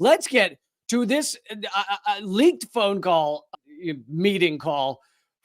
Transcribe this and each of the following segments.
let's get to this leaked phone call, meeting call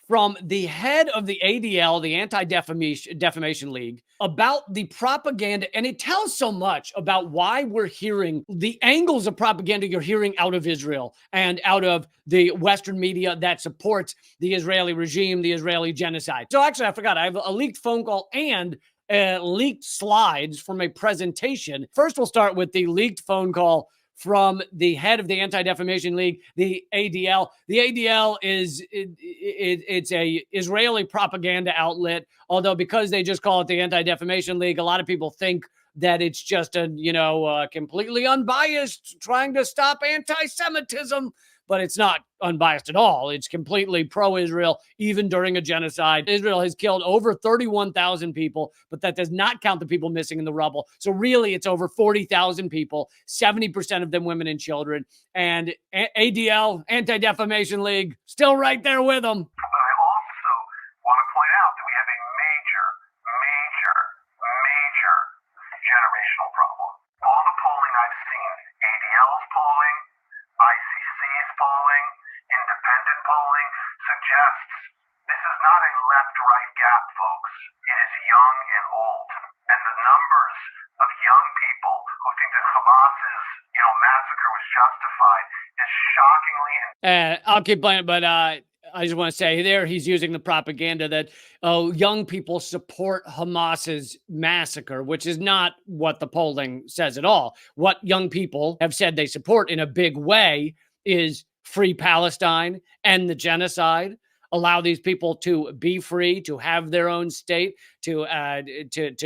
from the head of the ADL, the Anti-Defamation League, about the propaganda. And it tells so much about why we're hearing the angles of propaganda you're hearing out of Israel and out of the Western media that supports the Israeli regime, the Israeli genocide. So actually, I forgot, I have a leaked phone call and leaked slides from a presentation. First, we'll start with the leaked phone call from the head of the Anti-Defamation League, the ADL. The ADL it's a Israeli propaganda outlet, although because they just call it the Anti-Defamation League, a lot of people think that it's just a, completely unbiased, trying to stop anti-Semitism, but it's not unbiased at all. It's completely pro-Israel, even during a genocide. Israel has killed over 31,000 people, but that does not count the people missing in the rubble. So really, it's over 40,000 people, 70% of them women and children. And ADL, Anti-Defamation League, still right there with them. I also want to point out that we have a major generational problem. All the polling I've seen, ADL's polling, ICC's polling, independent polling, suggests this is not a left-right gap, folks. It is young and old. And the numbers of young people who think that Hamas's, massacre was justified is shockingly... I'll keep playing, but I just want to say there he's using the propaganda that young people support Hamas's massacre, which is not what the polling says at all. What young people have said they support in a big way is free Palestine, end the genocide, allow these people to be free, to have their own state, to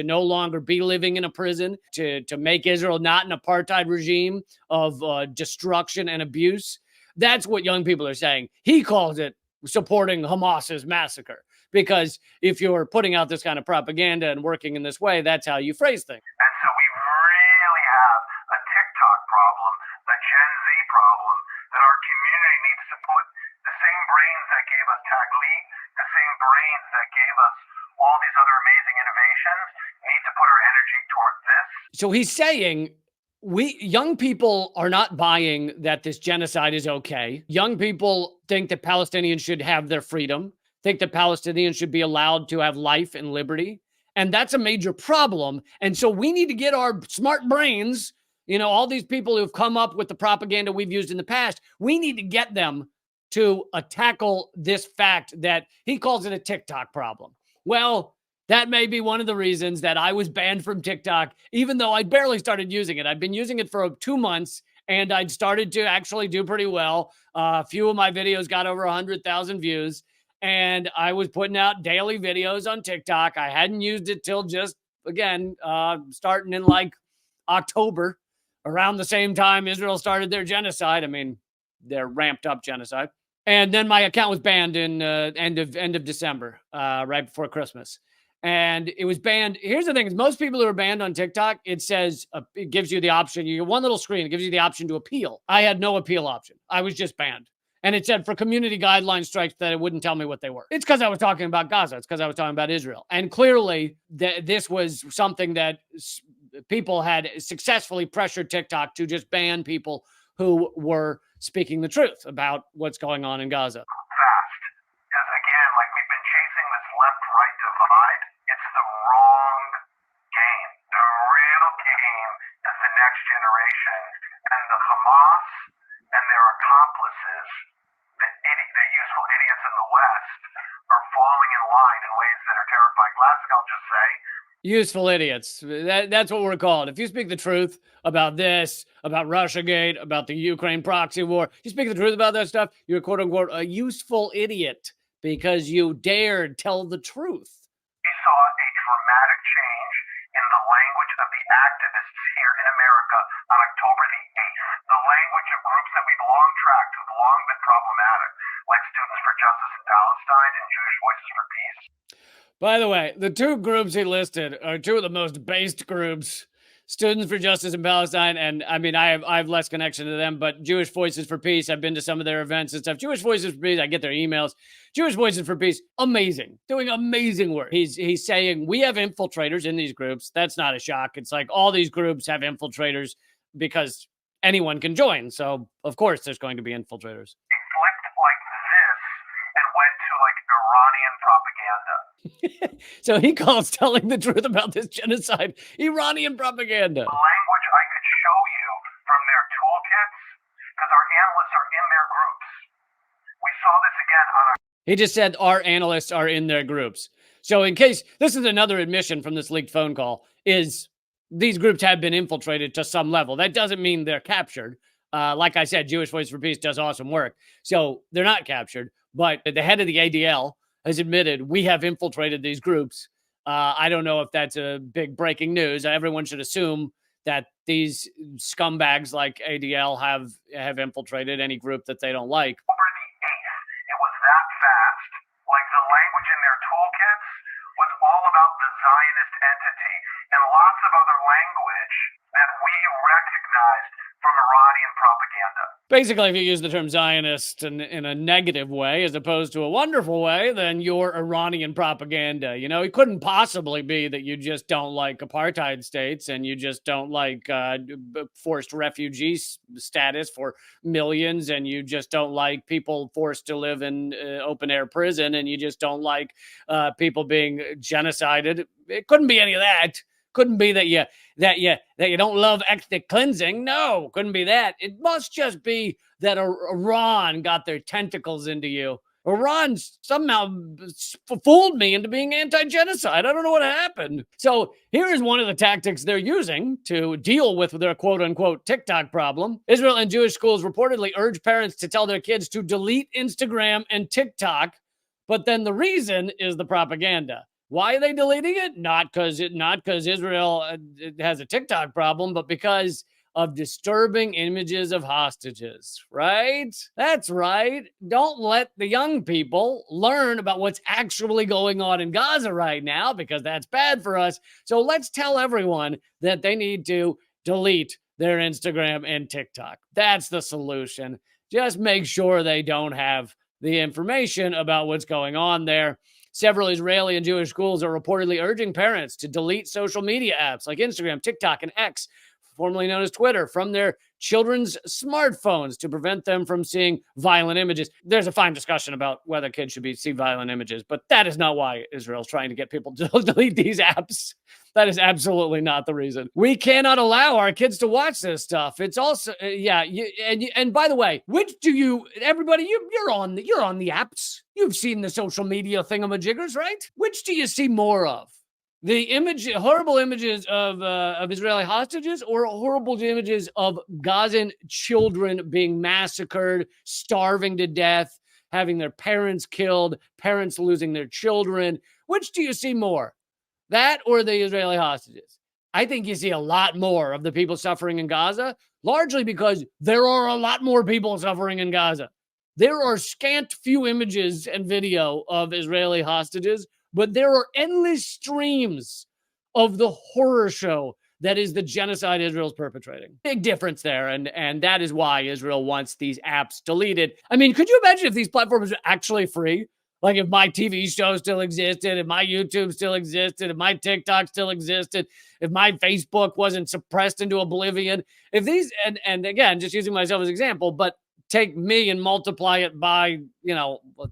no longer be living in a prison, to make Israel not an apartheid regime of destruction and abuse. That's what young people are saying. He calls it supporting Hamas's massacre, because if you're putting out this kind of propaganda and working in this way, that's how you phrase things. And so we really have a TikTok problem, a Gen Z problem, that our community needs to put the same brains that gave us Taglit, the same brains that gave us all these other amazing innovations, need to put our energy toward this. So he's saying young people are not buying that this genocide is okay. Young people think that Palestinians should have their freedom, think that Palestinians should be allowed to have life and liberty. And that's a major problem. And so we need to get our smart brains, all these people who've come up with the propaganda we've used in the past, we need to get them to tackle this fact that he calls it a TikTok problem. Well, that may be one of the reasons that I was banned from TikTok, even though I barely started using it. I'd been using it for 2 months, and I'd started to actually do pretty well. A few of my videos got over 100,000 views, and I was putting out daily videos on TikTok. I hadn't used it till just, again, starting in like October, around the same time Israel started their genocide. I mean, their ramped up genocide. And then my account was banned in end of December, right before Christmas. And it was banned. Here's the thing, is most people who are banned on TikTok, it says, it gives you the option, you get one little screen, it gives you the option to appeal. I had no appeal option. I was just banned. And it said for community guideline strikes that it wouldn't tell me what they were. It's because I was talking about Gaza. It's because I was talking about Israel. And clearly this was something that people had successfully pressured TikTok to just ban people who were speaking the truth about what's going on in Gaza. Fast. Because again, like we've been chasing this left-right divide, it's the wrong game. The real game is the next generation. And the Hamas and their accomplices, the useful idiots in the West, are falling in line in ways that are terrifying. Last thing I'll just say, useful idiots. That's what we're called. If you speak the truth about this, about Russiagate, about the Ukraine proxy war, you speak the truth about that stuff, you're quote unquote a useful idiot because you dared tell the truth. We saw a dramatic change in the language of the activists here in America on October the 8th. The language of groups that we've long tracked, who've long been problematic, like Students for Justice in Palestine and Jewish Voices for Peace. By the way, the two groups he listed are two of the most based groups, Students for Justice in Palestine, and I mean, I have less connection to them, but Jewish Voices for Peace, I've been to some of their events and stuff. Jewish Voices for Peace, I get their emails. Jewish Voices for Peace, amazing, doing amazing work. He's saying we have infiltrators in these groups. That's not a shock. It's like all these groups have infiltrators because anyone can join. So of course there's going to be infiltrators. It flipped like this and went to like Iranian propaganda. So he calls telling the truth about this genocide Iranian propaganda. The language I could show you from their toolkits, because our analysts are in their groups. We saw this again on our... He just said our analysts are in their groups. So in case, this is another admission from this leaked phone call, is these groups have been infiltrated to some level. That doesn't mean they're captured. Like I said, Jewish Voice for Peace does awesome work. So they're not captured, but the head of the ADL has admitted we have infiltrated these groups. I don't know if that's a big breaking news. Everyone should assume that these scumbags like ADL have infiltrated any group that they don't like. Over the 8th, it was that fast. Like the language in their toolkits was all about the Zionist entity and lots of other language that we recognized from Iranian propaganda. Basically, if you use the term Zionist in a negative way as opposed to a wonderful way, then you're Iranian propaganda. You know, it couldn't possibly be that you just don't like apartheid states and you just don't like forced refugee status for millions, and you just don't like people forced to live in open air prison, and you just don't like people being genocided. It couldn't be any of that. Couldn't be that you don't love ethnic cleansing. No, couldn't be that. It must just be that Iran got their tentacles into you. Iran somehow fooled me into being anti-genocide. I don't know what happened. So here is one of the tactics they're using to deal with their quote-unquote TikTok problem. Israel and Jewish schools reportedly urge parents to tell their kids to delete Instagram and TikTok, but then the reason is the propaganda. Why are they deleting it? Not because Israel has a TikTok problem, but because of disturbing images of hostages, right? That's right. Don't let the young people learn about what's actually going on in Gaza right now, because that's bad for us. So let's tell everyone that they need to delete their Instagram and TikTok. That's the solution. Just make sure they don't have the information about what's going on there. Several Israeli and Jewish schools are reportedly urging parents to delete social media apps like Instagram, TikTok, and X, formerly known as Twitter, from their children's smartphones to prevent them from seeing violent images. There's a fine discussion about whether kids should see violent images, but that is not why Israel's trying to get people to delete these apps. That is absolutely not the reason. We cannot allow our kids to watch this stuff. It's also, and by the way, which do you, everybody, you're on the apps. You've seen the social media thingamajiggers, right? Which do you see more of? The horrible images of Israeli hostages, or horrible images of Gazan children being massacred, starving to death, having their parents killed, parents losing their children? Which do you see more? That or the Israeli hostages? I think you see a lot more of the people suffering in Gaza, largely because there are a lot more people suffering in Gaza. There are scant few images and video of Israeli hostages, but there are endless streams of the horror show that is the genocide Israel's perpetrating. Big difference there, and that is why Israel wants these apps deleted. I mean, could you imagine if these platforms are actually free? Like if my TV show still existed, if my YouTube still existed, if my TikTok still existed, if my Facebook wasn't suppressed into oblivion, if these, and again, just using myself as an example, but take me and multiply it by,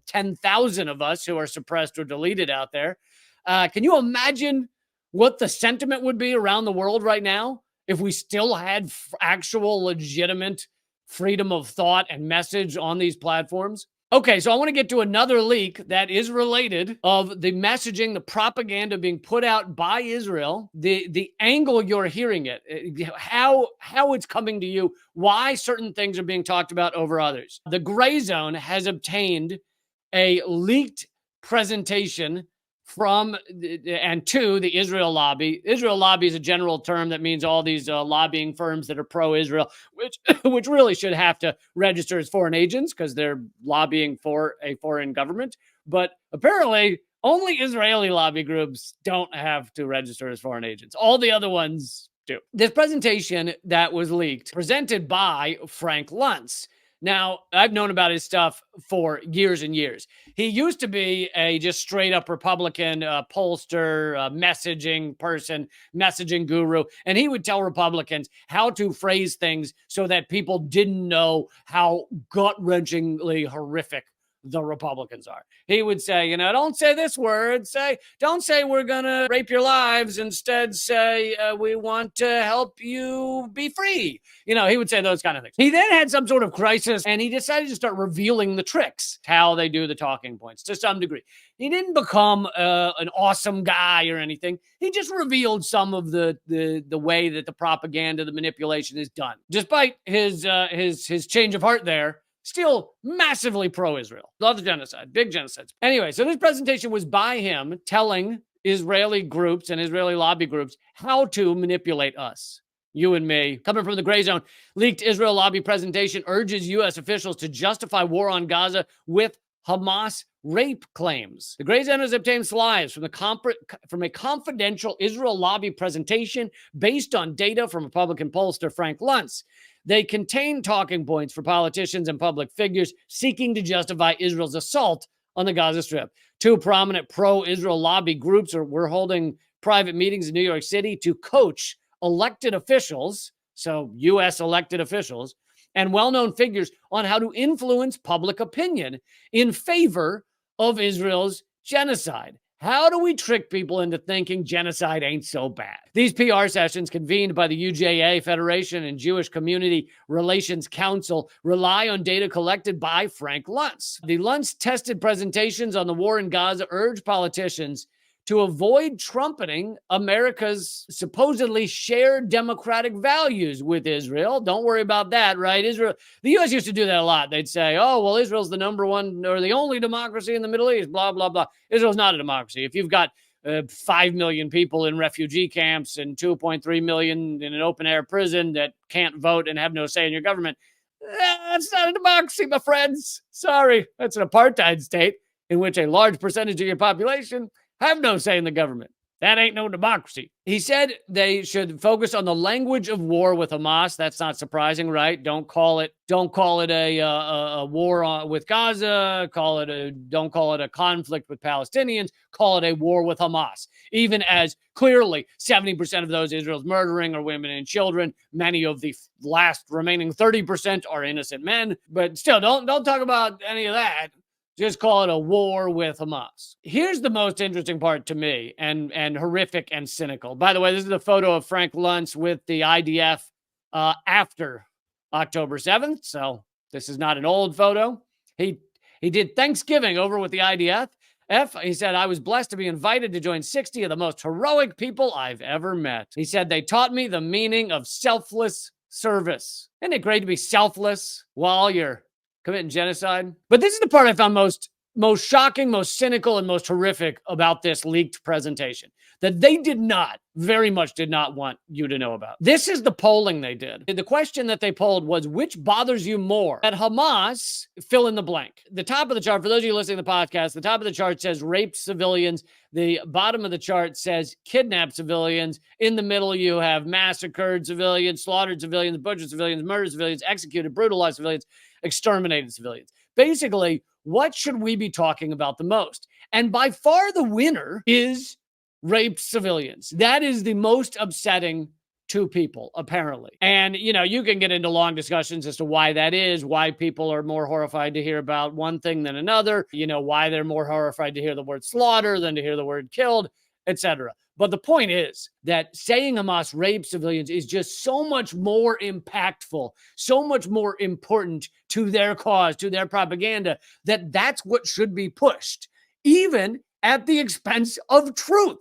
10,000 of us who are suppressed or deleted out there. Can you imagine what the sentiment would be around the world right now if we still had actual legitimate freedom of thought and message on these platforms? Okay, so I want to get to another leak that is related of the messaging, the propaganda being put out by Israel, the angle you're hearing it, how it's coming to you, why certain things are being talked about over others. The Gray Zone has obtained a leaked presentation from and to the Israel lobby. Israel lobby is a general term that means all these lobbying firms that are pro-Israel, which really should have to register as foreign agents because they're lobbying for a foreign government. But apparently, only Israeli lobby groups don't have to register as foreign agents. All the other ones do. This presentation that was leaked, presented by Frank Luntz. Now, I've known about his stuff for years and years. He used to be a just straight up Republican pollster, messaging person, messaging guru, and he would tell Republicans how to phrase things so that people didn't know how gut-wrenchingly horrific the Republicans are. He would say, don't say this word. Don't say we're going to rape your lives. Instead, say we want to help you be free. He would say those kind of things. He then had some sort of crisis and he decided to start revealing the tricks, how they do the talking points to some degree. He didn't become an awesome guy or anything. He just revealed some of the way that the propaganda, the manipulation is done. Despite his change of heart there, still massively pro-Israel. Love the genocide. Big genocides. Anyway, so this presentation was by him telling Israeli groups and Israeli lobby groups how to manipulate us, you and me. Coming from the gray zone, leaked Israel lobby presentation urges U.S. officials to justify war on Gaza with Hamas rape claims. The Gray Zone has obtained slides from a confidential Israel lobby presentation based on data from Republican pollster Frank Luntz. They contain talking points for politicians and public figures seeking to justify Israel's assault on the Gaza Strip. Two prominent pro-Israel lobby groups were holding private meetings in New York City to coach elected officials, so U.S. elected officials, and well-known figures on how to influence public opinion in favor of Israel's genocide. How do we trick people into thinking genocide ain't so bad? These PR sessions, convened by the UJA Federation and Jewish Community Relations Council, rely on data collected by Frank Luntz. The Luntz-tested presentations on the war in Gaza urge politicians to avoid trumpeting America's supposedly shared democratic values with Israel. Don't worry about that, right? The U.S. used to do that a lot. They'd say, oh, well, Israel's the number one or the only democracy in the Middle East, blah, blah, blah. Israel's not a democracy. If you've got 5 million people in refugee camps and 2.3 million in an open-air prison that can't vote and have no say in your government, that's not a democracy, my friends. Sorry, that's an apartheid state in which a large percentage of your population have no say in the government. That ain't no democracy. He said they should focus on the language of war with Hamas. That's not surprising, right? Don't call it a war with Gaza. Don't call it a conflict with Palestinians. Call it a war with Hamas. Even as clearly 70% of those Israel's murdering are women and children. Many of the last remaining 30% are innocent men. But still, don't talk about any of that. Just call it a war with Hamas. Here's the most interesting part to me, and horrific and cynical. By the way, this is a photo of Frank Luntz with the IDF after October 7th. So this is not an old photo. He did Thanksgiving over with the IDF. He said, I was blessed to be invited to join 60 of the most heroic people I've ever met. He said, they taught me the meaning of selfless service. Isn't it great to be selfless while you're committing genocide? But this is the part I found most shocking, most cynical, and most horrific about this leaked presentation that they very much did not want you to know about. This is the polling they did. The question that they polled was, which bothers you more? That Hamas, fill in the blank. The top of the chart, for those of you listening to the podcast, the top of the chart says raped civilians. The bottom of the chart says kidnapped civilians. In the middle, you have massacred civilians, slaughtered civilians, butchered civilians, murdered civilians, executed, brutalized civilians, exterminated civilians. Basically, what should we be talking about the most? And by far the winner is raped civilians. That is the most upsetting to people, apparently. And, you can get into long discussions as to why that is, why people are more horrified to hear about one thing than another, why they're more horrified to hear the word slaughter than to hear the word killed, etc. But the point is that saying Hamas raped civilians is just so much more impactful, so much more important to their cause, to their propaganda, that's what should be pushed, even at the expense of truth.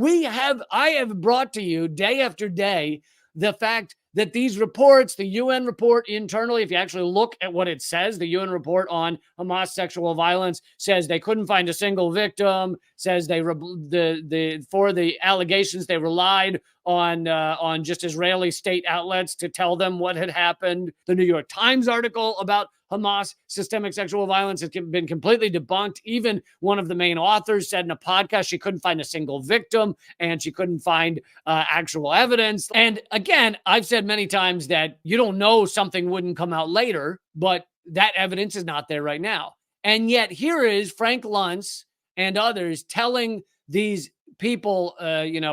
I have brought to you day after day the fact that these reports, the UN report internally, if you actually look at what it says, the UN report on Hamas sexual violence says they couldn't find a single victim, says for the allegations, they relied on just Israeli state outlets to tell them what had happened. The New York Times article about Hamas systemic sexual violence has been completely debunked. Even one of the main authors said in a podcast she couldn't find a single victim and she couldn't find actual evidence. And again, I've said many times that you don't know something wouldn't come out later, but that evidence is not there right now. And yet here is Frank Luntz and others telling these people,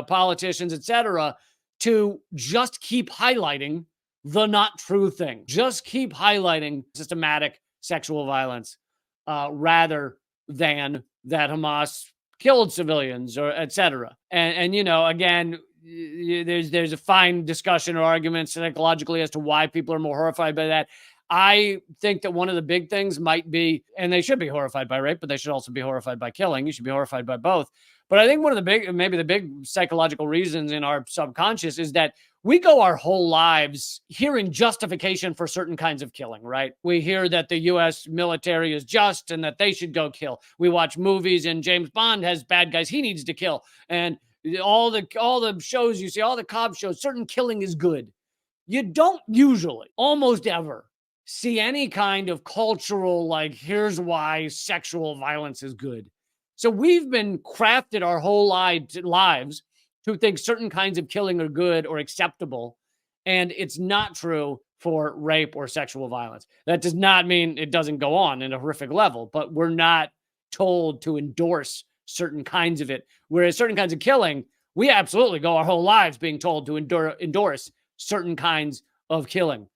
politicians, etc., to just keep highlighting the not true thing. Just keep highlighting systematic sexual violence rather than that Hamas killed civilians or etc. And again, there's a fine discussion or argument psychologically as to why people are more horrified by that. I think that one of the big things might be, and they should be horrified by rape, but they should also be horrified by killing. You should be horrified by both. But I think one of the big psychological reasons in our subconscious is that we go our whole lives hearing justification for certain kinds of killing, right? We hear that the U.S. military is just and that they should go kill. We watch movies and James Bond has bad guys he needs to kill. And all the shows you see, all the cop shows, certain killing is good. You don't usually, almost ever, see any kind of cultural, like, here's why sexual violence is good. So we've been crafted our whole lives to think certain kinds of killing are good or acceptable. And it's not true for rape or sexual violence. That does not mean it doesn't go on in a horrific level, but we're not told to endorse certain kinds of it. Whereas certain kinds of killing, we absolutely go our whole lives being told to endorse certain kinds of killing.